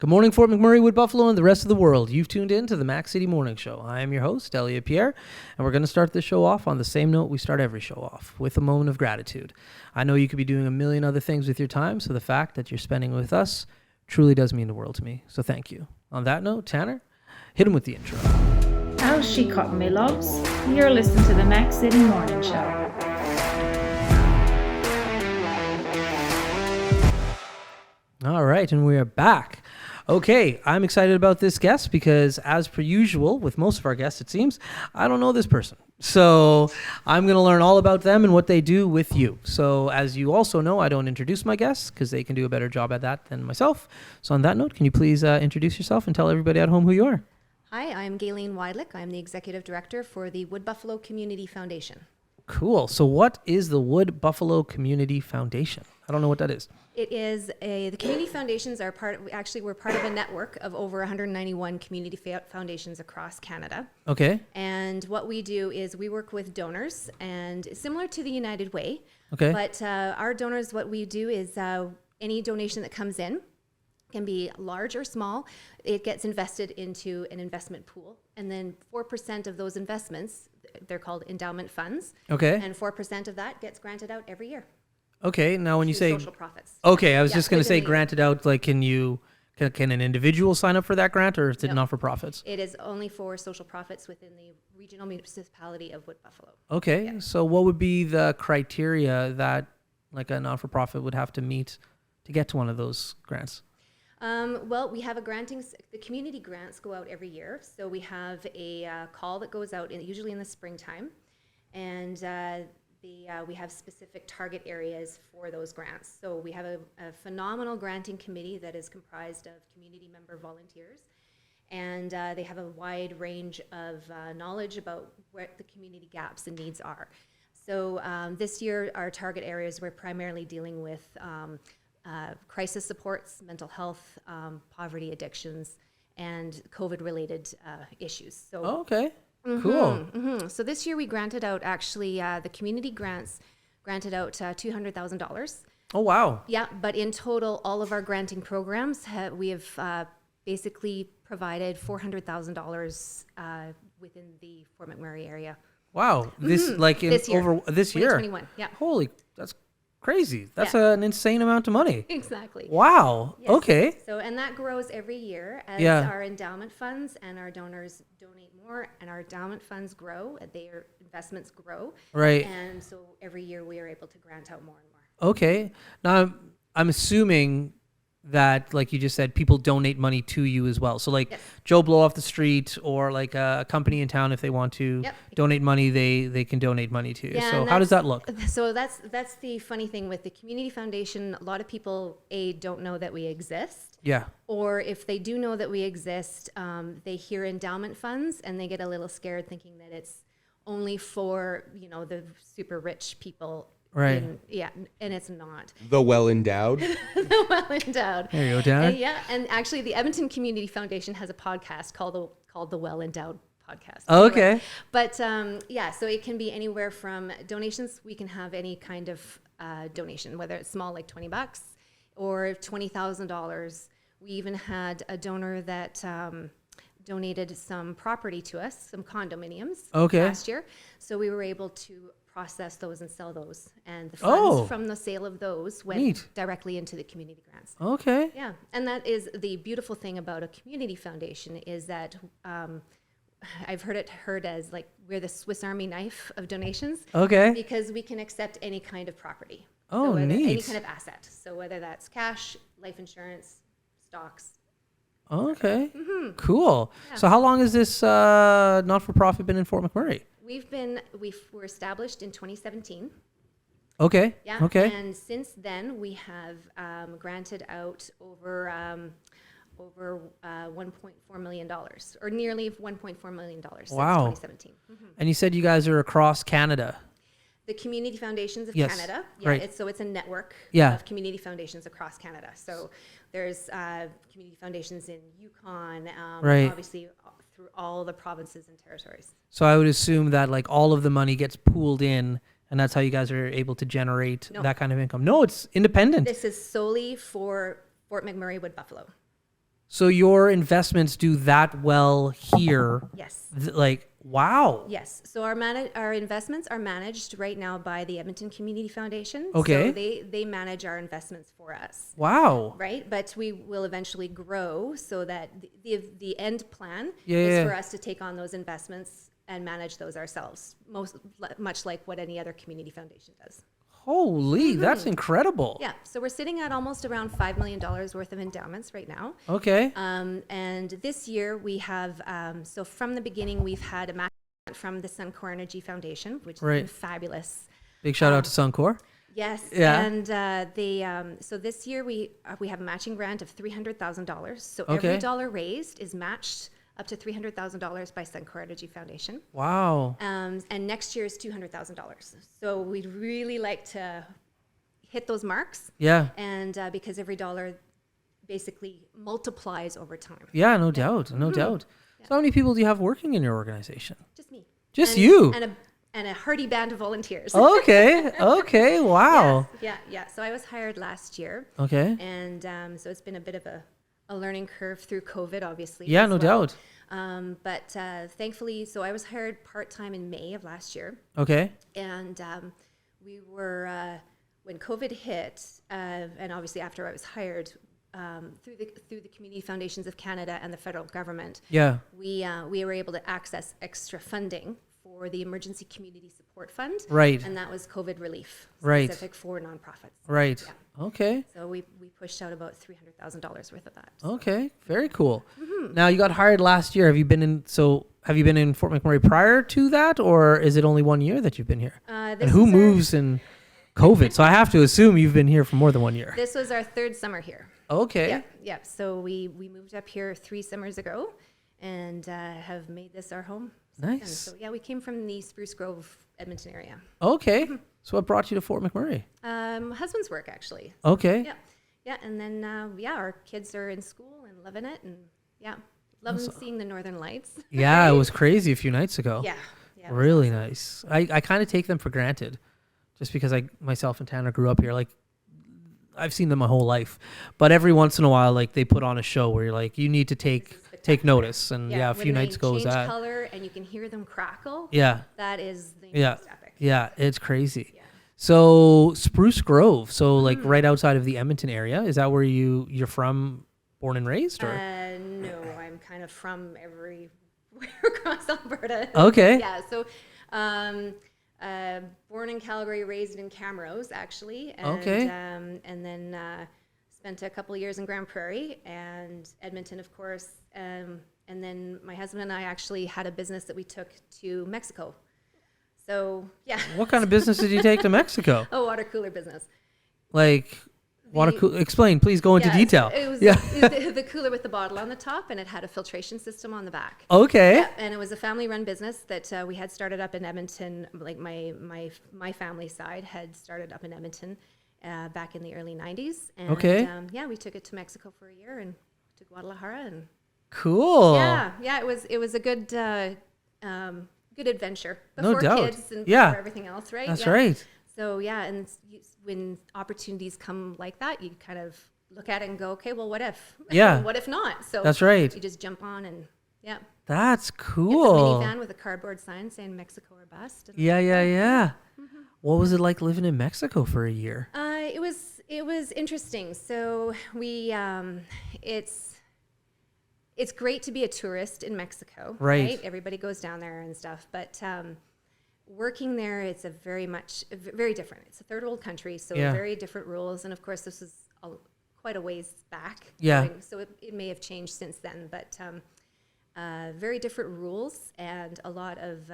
Good morning, Fort McMurray, Wood Buffalo, and the rest of the world. You've tuned in to the Mac City Morning Show. I am your host, Elliot Pierre, and we're going to start this show off on the same note we start every show off, with a moment of gratitude. I know you could be doing a million other things with your time, so the fact that you're spending with us truly does mean the world to me. So thank you. On that note, Tanner, hit him with the intro. How's she cutting me, loves? You're listening to the Mac City Morning Show. All right, and we are back. Okay, I'm excited about this guest because, as per usual, with most of our guests, it seems, I don't know this person. So I'm going to learn all about them and what they do with you. So as you also know, I don't introduce my guests because they can do a better job at that than myself. So on that note, can you please introduce yourself and tell everybody at home who you are? Hi, I'm Gaylene Weidlich. I'm the Executive Director for the Wood Buffalo Community Foundation. Cool. So what is the Wood Buffalo Community Foundation? I don't know what that is. It is the community foundations are we're part of a network of over 191 community foundations across Canada. Okay. And what we do is we work with donors, and similar to the United Way. Okay. But our donors, what we do is any donation that comes in can be large or small. It gets invested into an investment pool, and then 4% of those investments, they're called endowment funds. Okay. And 4% of that gets granted out every year. Okay. Now, when you say social profits. Okay, I was just going to say granted out. Like, can an individual sign up for that grant, or is it not for profits? It is only for social profits within the regional municipality of Wood Buffalo. Okay. Yeah. So what would be the criteria that like a non-for-profit would have to meet to get to one of those grants? Well, we have the community grants go out every year. So we have a call that goes out usually in the springtime, and we have specific target areas for those grants. So we have a phenomenal granting committee that is comprised of community member volunteers, and they have a wide range of knowledge about what the community gaps and needs are. So this year, our target areas, we're primarily dealing with crisis supports, mental health, poverty, addictions, and COVID-related issues. So, okay, cool. So this year we granted out the community grants granted out $200,000. Oh, wow. Yeah, but in total, all of our granting programs, we have basically provided $400,000 within the Fort McMurray area. Wow, this year, over this year. 2021. Yeah. Holy, that's crazy. That's an insane amount of money. Exactly. Wow. Yes. Okay. So, and that grows every year as our endowment funds and our donors donate more, and our endowment funds grow, and their investments grow. Right. And so every year we are able to grant out more and more. Okay. Now, I'm assuming that, like you just said, people donate money to you as well. So like Joe Blow off the street, or like a company in town, if they want to donate money, they can donate money to you. Yeah, so how does that look? So that's the funny thing with the community foundation. A lot of people don't know that we exist. Yeah. Or if they do know that we exist, they hear endowment funds and they get a little scared, thinking that it's only for the super rich people. Right. And it's not. The well-endowed. The well-endowed. There you go, Tanner. And actually the Edmonton Community Foundation has a podcast called the Well-Endowed Podcast. Oh, anyway. okay. But so it can be anywhere from donations. We can have any kind of donation, whether it's small, like $20 or $20,000. We even had a donor that donated some property to us, some condominiums last year. So we were able to process those and sell those, and the funds from the sale of those went directly into the community grants. Okay. Yeah, and that is the beautiful thing about a community foundation, is that I've heard as like we're the Swiss Army knife of donations. Okay. Because we can accept any kind of property. Oh, neat. Any kind of asset. So whether that's cash, life insurance, stocks. Okay. Cool. Yeah. So how long has this not-for-profit been in Fort McMurray? We were established in 2017. Okay. Yeah. Okay. And since then, we have granted out over $1.4 million, or nearly $1.4 million since 2017. And you said you guys are across Canada. The Community Foundations of Canada. Yeah, right. It's a network of community foundations across Canada. So there's community foundations in Yukon, obviously through all the provinces and territories. So I would assume that like all of the money gets pooled in, and that's how you guys are able to generate that kind of income. No, it's independent. This is solely for Fort McMurray, Wood Buffalo. So your investments do that well here. Yes. Like, wow. Yes. So our investments are managed right now by the Edmonton Community Foundation. Okay. So they manage our investments for us. Wow. Right. But we will eventually grow so that the end plan Yeah, is yeah. for us to take on those investments and manage those ourselves, much like what any other community foundation does. Holy, that's incredible. Yeah. So we're sitting at almost around $5 million worth of endowments right now. Okay. And this year we have, so from the beginning, we've had a match grant from the Suncor Energy Foundation, which has been fabulous. Big shout out to Suncor. Yes. Yeah. And so this year we have a matching grant of $300,000. So Okay. every dollar raised is matched up to $300,000 by Suncor Energy Foundation. Wow. And next year is $200,000. So we'd really like to hit those marks. Yeah. And because every dollar basically multiplies over time. Yeah, no doubt. No doubt. So how many people do you have working in your organization? Just me. Just And- you? And a hearty band of volunteers. Okay. Okay. Wow. Yeah. So I was hired last year. Okay. And so it's been a bit of a learning curve through COVID, obviously. Yeah, as no well. doubt. But thankfully, so I was hired part-time in May of last year. Okay. And we were, when COVID hit, and obviously after I was hired, through the Community Foundations of Canada and the federal government, Yeah. we were able to access extra funding for the Emergency Community Support Fund. Right. And that was COVID relief, Right. specific for nonprofits. Right. Yeah. Okay. So we pushed out about $300,000 worth of that. Okay. Very cool. Mm-hmm. Now you got hired last year. Have you been in Fort McMurray prior to that, or is it only 1 year that you've been here? And who moves in COVID? So I have to assume you've been here for more than 1 year. This was our third summer here. Okay. Yeah. So we moved up here 3 summers ago, and have made this our home. And Nice. so yeah, we came from the Spruce Grove, Edmonton area. Okay. So what brought you to Fort McMurray? Husband's work actually. Okay. Yeah. And then our kids are in school and loving it, and loving seeing the Northern Lights. Yeah, it was crazy a few nights ago. Yeah. It was Really awesome. nice. I kind of take them for granted, just because myself and Tanner grew up here. Like, I've seen them my whole life, but every once in a while, like, they put on a show where you're like, you need to take notice. And a few nights ago was that. that. Color and you can hear them crackle. Yeah. That is the Yeah. most epic. Yeah, it's crazy. Yeah. So Spruce Grove, so like right outside of the Edmonton area, is that where you're from, born and raised, or? No, I'm kind of from everywhere across Alberta. Okay. Yeah, so born in Calgary, raised in Camrose, actually. And, Okay. And then spent a couple of years in Grand Prairie and Edmonton, of course. And then my husband and I actually had a business that we took to Mexico. So, yeah. What kind of business did you take to Mexico? A water cooler business. Like, explain, please go into Yeah, detail. It was Yeah. the cooler with the bottle on the top, and it had a filtration system on the back. Okay. Yeah, and it was a family-run business that we had started up in Edmonton. Like my family side had started up in Edmonton back in the early '90s. And, Okay. we took it to Mexico for a year and to Guadalajara, and Cool. yeah, it was a good good adventure No before doubt. kids and Yeah. before everything else, right? That's Yeah. right. So and when opportunities come like that, you kind of look at it and go, okay, well, what if? Yeah. What if not? So That's right. you just jump on and That's get the cool. minivan with a cardboard sign saying Mexico or bust. And, Yeah. What was it like living in Mexico for a year? it was interesting. So we it's great to be a tourist in Mexico, Right. Everybody goes down there and stuff, but working there, it's very different. It's a third world country, so Yeah. very different rules. And of course, this was quite a ways back. Yeah. So it may have changed since then, but very different rules and a lot of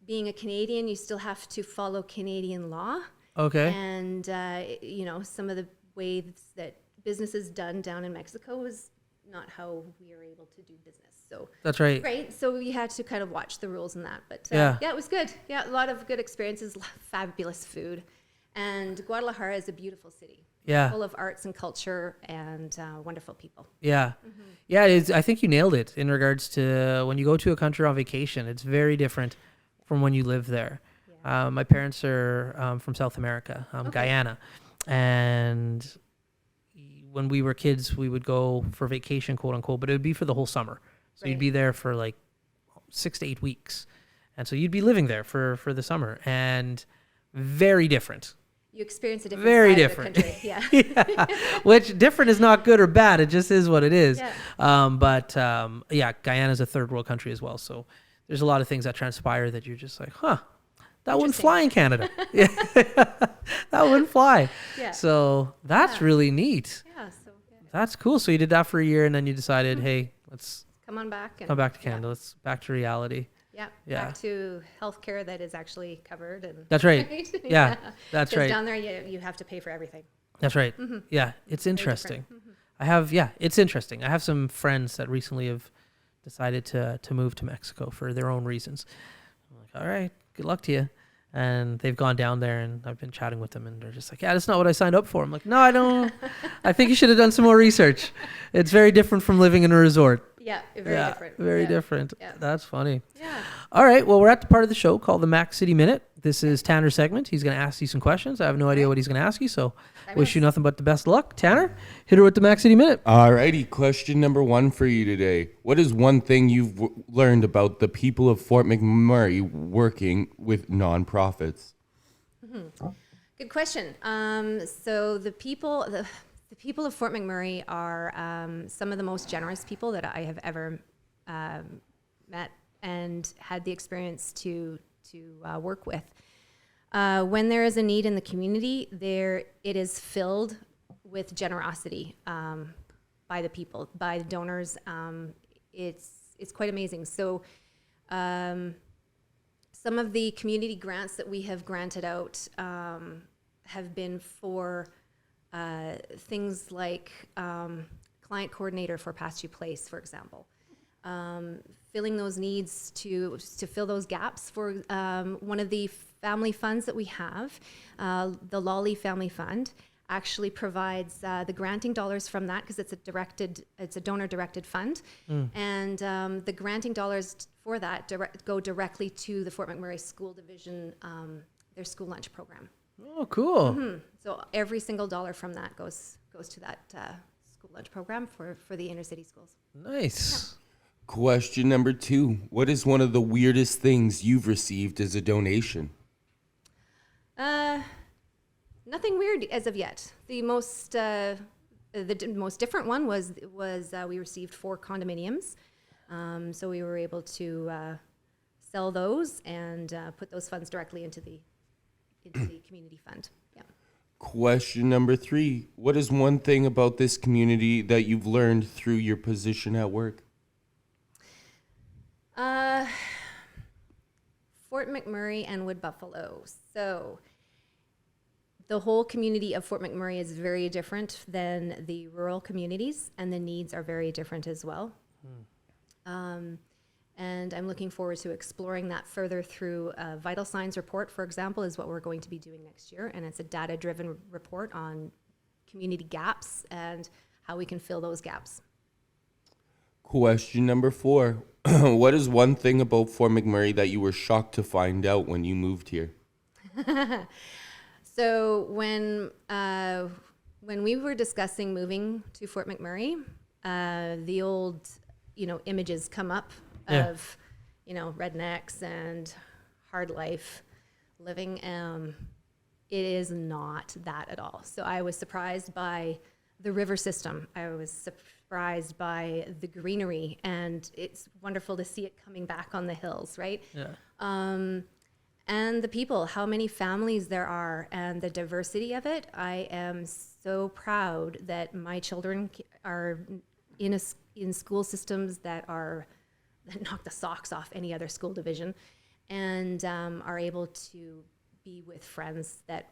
being a Canadian, you still have to follow Canadian law. Okay. And, some of the ways that business is done down in Mexico is not how we are able to do business. So, That's right. right. So we had to kind of watch the rules in that. But Yeah. it was good. Yeah, a lot of good experiences, fabulous food. And Guadalajara is a beautiful city. Yeah. Full of arts and culture and wonderful people. Yeah. Yeah, I think you nailed it in regards to when you go to a country on vacation, it's very different from when you live there. Yeah. My parents are from South America, Guyana. And when we were kids, we would go for vacation, quote unquote, but it would be for the whole summer. So you'd Right. be there for like 6 to 8 weeks. And so you'd be living there for the summer, and very different. You experience a different Very side different. of the country. Yeah. Yeah. Which different is not good or bad. It just is what it is. Yeah. But Guyana's a third world country as well. So there's a lot of things that transpire that you're just like, huh, that wouldn't Interesting. fly in Canada. Yeah. That wouldn't fly. Yeah. So that's Yeah. really neat. Yeah. So yeah. That's cool. So you did that for a year, and then you decided, hey, let's Come on back. And, come back to yeah. Canada. Let's back to reality. Yeah. Yeah. Back to healthcare that is actually covered. And That's right. Yeah, that's 'Cause right. down there, you have to pay for everything. That's right. Yeah, it's interesting. It's interesting. I have some friends that recently have decided to move to Mexico for their own reasons. I'm like, all right, good luck to you. And they've gone down there, and I've been chatting with them, and they're just like, yeah, that's not what I signed up for. I'm like, no, I don't. I think you should have done some more research. It's very different from living in a resort. Yeah. Very Yeah, different. Very Yeah. different. Yeah. That's funny. Yeah. All right. Well, we're at the part of the show called the Mac City Minute. This is Tanner's segment. He's going to ask you some questions. I have no idea what he's going to ask you, so wish you nothing but the best of luck. Tanner, hit her with the Mac City Minute. Alrighty, question number 1 for you today. What is one thing you've learned about the people of Fort McMurray working with nonprofits? Good question. So the people of Fort McMurray are some of the most generous people that I have ever met and had the experience to work with. When there is a need in the community, it is filled with generosity by the people, by the donors. It's quite amazing. So. Some of the community grants that we have granted out have been for things like client coordinator for Pass You Place, for example. Filling those needs to fill those gaps for one of the family funds that we have, the Lolly Family Fund, actually provides the granting dollars from that because it's a donor-directed fund, and the granting dollars for that go directly to the Fort McMurray School Division, their school lunch program. Oh, cool. So every single dollar from that goes to that school lunch program for the inner city schools. Nice. Question number 2. What is one of the weirdest things you've received as a donation? Nothing weird as of yet. The most different one was we received 4 condominiums. So we were able to sell those and put those funds directly into the community fund. Yeah. Question number 3. What is one thing about this community that you've learned through your position at work? Fort McMurray and Wood Buffalo. So the whole community of Fort McMurray is very different than the rural communities, and the needs are very different as well. And I'm looking forward to exploring that further through a vital signs report, for example, is what we're going to be doing next year. And it's a data-driven report on community gaps and how we can fill those gaps. Question number 4. What is one thing about Fort McMurray that you were shocked to find out when you moved here? So when we were discussing moving to Fort McMurray, the old, images come up of, rednecks and hard life living. It is not that at all. So I was surprised by the river system. I was surprised by the greenery, and it's wonderful to see it coming back on the hills, right? Yeah. And the people, how many families there are, and the diversity of it. I am so proud that my children are in school systems that knock the socks off any other school division, and are able to be with friends that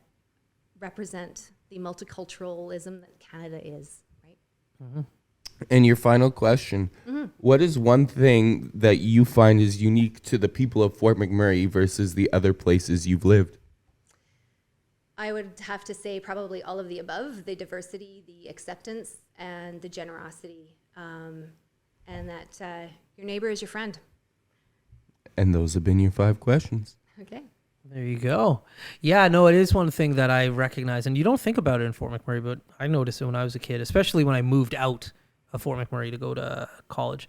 represent the multiculturalism that Canada is, right? Mm-hmm. And your final question, what is one thing that you find is unique to the people of Fort McMurray versus the other places you've lived? I would have to say probably all of the above, the diversity, the acceptance, and the generosity, and that your neighbor is your friend. And those have been your 5 questions. Okay. There you go. Yeah, no, it is one thing that I recognize, and you don't think about it in Fort McMurray, but I noticed it when I was a kid, especially when I moved out of Fort McMurray to go to college,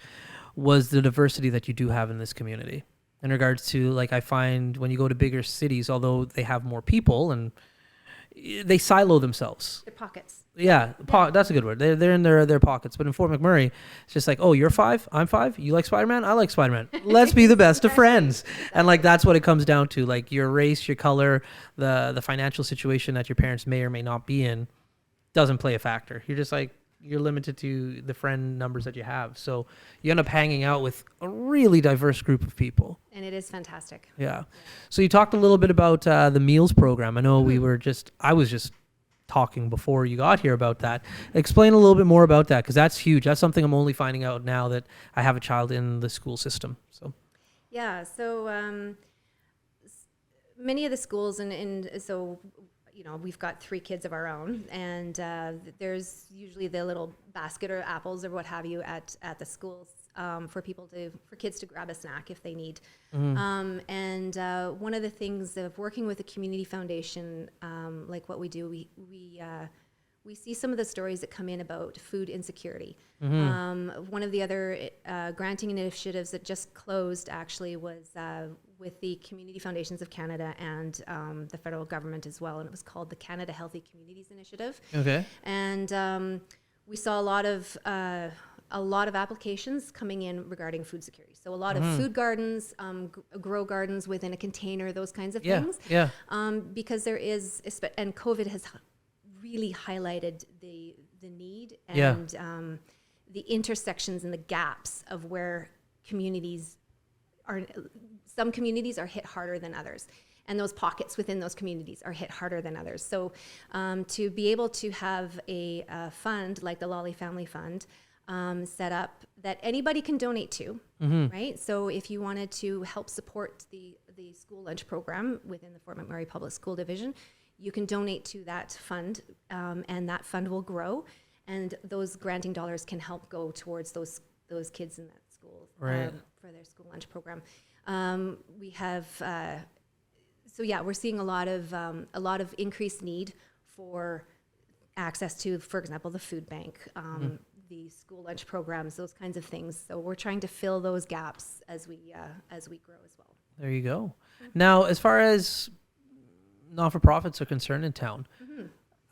was the diversity that you do have in this community. In regards to, like, I find when you go to bigger cities, although they have more people and they silo themselves. Their pockets. Yeah, that's a good word. They're in their pockets. But in Fort McMurray, it's just like, oh, you're 5, I'm 5. You like Spider-Man, I like Spider-Man. Let's be the best of friends. And like that's what it comes down to. Like your race, your color, the financial situation that your parents may or may not be in doesn't play a factor. You're just like you're limited to the friend numbers that you have. So you end up hanging out with a really diverse group of people. And it is fantastic. Yeah. So you talked a little bit about the meals program. I know I was just talking before you got here about that. Explain a little bit more about that, because that's huge. That's something I'm only finding out now that I have a child in the school system. So Yeah, so many of the schools, and so, you know, we've got 3 kids of our own, and there's usually the little basket or apples or what have you at the schools for kids to grab a snack if they need. And one of the things of working with a community foundation, like what we do, we see some of the stories that come in about food insecurity. One of the other granting initiatives that just closed actually was with the Community Foundations of Canada and the federal government as well, and it was called the Canada Healthy Communities Initiative. okay. And we saw a lot of applications coming in regarding food security. So a lot of food gardens, grow gardens within a container, those kinds of things. Yeah. Because there is, and COVID has really highlighted the need and the intersections and the gaps of where some communities are hit harder than others. And those pockets within those communities are hit harder than others. So to be able to have a fund like the Lolly Family Fund set up that anybody can donate to, right? So if you wanted to help support the school lunch program within the Fort McMurray Public School Division, you can donate to that fund, and that fund will grow, and those granting dollars can help go towards those kids in that school for their school lunch program. We have, we're seeing a lot of increased need for access to, for example, the food bank, the school lunch programs, those kinds of things. So we're trying to fill those gaps as we grow as well. There you go. Now, as far as non-for-profits are concerned in town,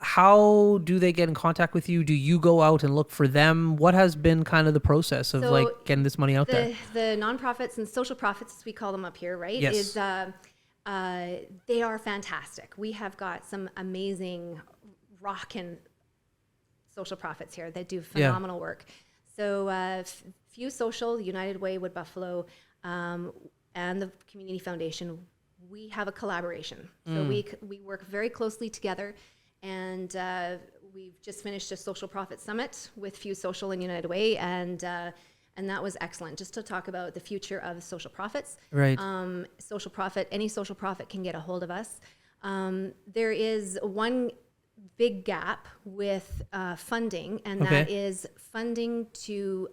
how do they get in contact with you? Do you go out and look for them? What has been kind of the process of like getting this money out there? The nonprofits and social profits, as we call them up here, right? Yes. Is they are fantastic. We have got some amazing rockin' social profits here that do phenomenal work. So Few Social, United Way, Wood Buffalo, and the Community Foundation, we have a collaboration. So we work very closely together, and we've just finished a social profit summit with Few Social and United Way, and that was excellent, just to talk about the future of social profits. Right. Social profit, any social profit can get a hold of us. There is one big gap with funding, and that is funding to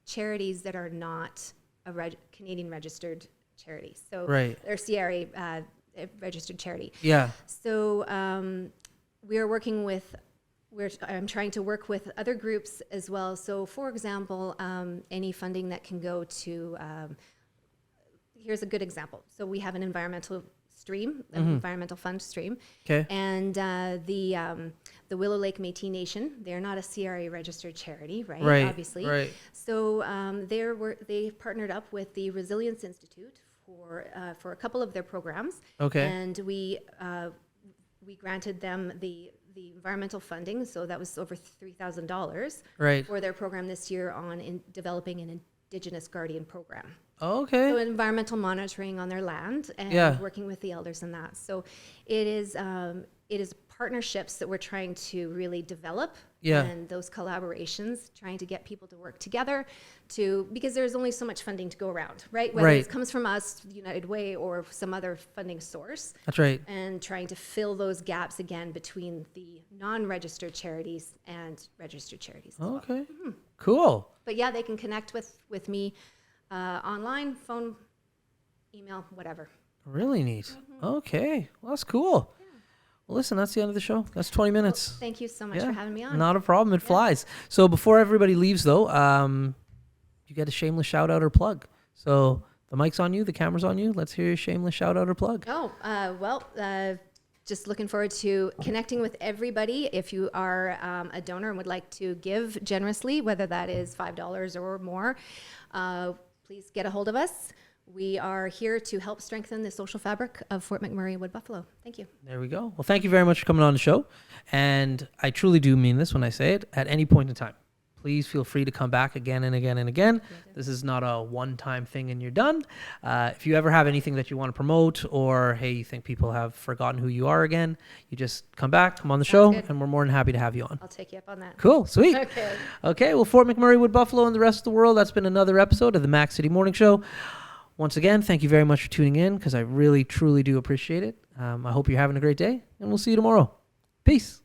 charities that are not a Canadian registered charity. So they're CRA registered charity. Yeah. So we are working with, I'm trying to work with other groups as well. So for example, any funding that can go to, here's a good example. So we have an environmental stream, an environmental fund stream. Okay. And the Willow Lake Métis Nation, they're not a CRA registered charity, right? Obviously. Right. So they partnered up with the Resilience Institute for a couple of their programs. Okay. And we granted them the environmental funding, so that was over $3,000 for their program this year on developing an Indigenous Guardian program. Okay. So environmental monitoring on their land and working with the elders in that. So it is partnerships that we're trying to really develop, and those collaborations, trying to get people to work together because there's only so much funding to go around, right? Whether it comes from us, United Way, or some other funding source. That's right. And trying to fill those gaps again between the non-registered charities and registered charities. Okay. Well. Cool. But yeah, they can connect with me online, phone, email, whatever. Really neat. Okay. Well, that's cool. Well, listen, that's the end of the show. That's 20 minutes. Well, thank you so much for having me on. Not a problem. It flies. So before everybody leaves, though, you get a shameless shout out or plug. So the mic's on you. The camera's on you. Let's hear your shameless shout out or plug. Just looking forward to connecting with everybody. If you are a donor and would like to give generously, whether that is $5 or more, please get a hold of us. We are here to help strengthen the social fabric of Fort McMurray Wood Buffalo. Thank you. There we go. Well, thank you very much for coming on the show. And I truly do mean this when I say it. At any point in time, please feel free to come back again and again and again. This is not a one-time thing and you're done. If you ever have anything that you want to promote, or, hey, you think people have forgotten who you are again, you just come back, come on the show, and we're more than happy to have you on. I'll take you up on that. Cool. Sweet. Okay. Well, Fort McMurray, Wood Buffalo, and the rest of the world, that's been another episode of the Mac City Morning Show. Once again, thank you very much for tuning in, because I really, truly do appreciate it. I hope you're having a great day, and we'll see you tomorrow. Peace.